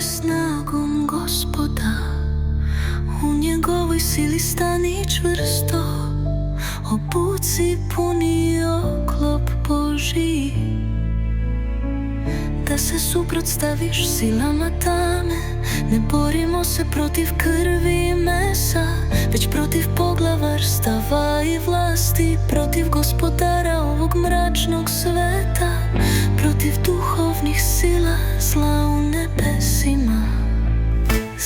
se snagom Gospoda, u njegovoj sili stani čvrsto, obuci puni oklop Božji, da se suprotstaviš silama tame. Ne borimo se protiv krvi i mesa, već protiv poglavarstava i vlasti, protiv gospodara ovog mračnog sveta, protiv duhovnih sila zla u nebesima.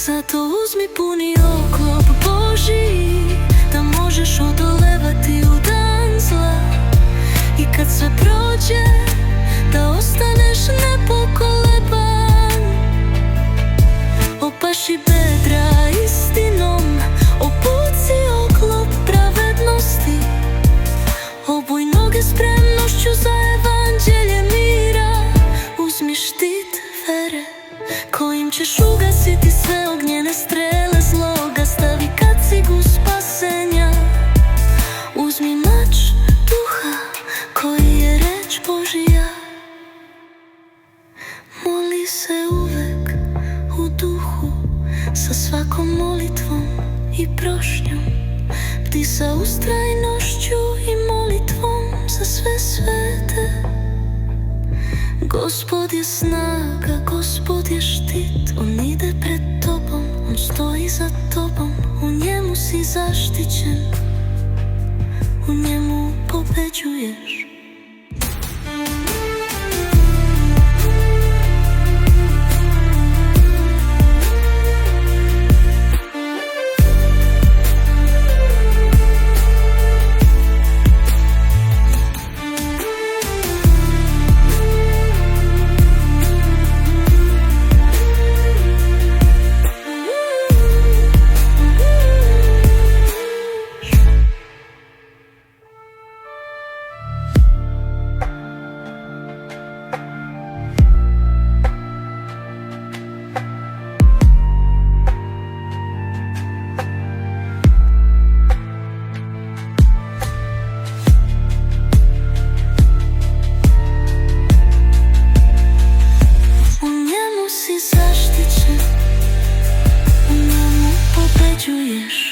Zato uzmi puni oklop Božji, da možeš odolevati u dan zla, i kad sve prođe, da ostaneš nepokoleban. Opaši bedra istinom, obuci oklop pravednosti, obuj noge spremnošću za evanđelje mira. Uzmi štit vere, kojim ćeš ugasiti sve ognjene strele zloga. Stavi kacigu spasenja, uzmi mač duha, koji je reč Božja. Moli se uvek u duhu, sa svakom molitvom i prošnjom. Bdi sa ustrajnošću i molitvom za sve svete. Gospod je snaga, Gospod je štit, on ide pred tobom, on stoji za tobom. U njemu si zaštićen, u njemu pobeđuješ. Zaštićen, u njemu pobeđuješ.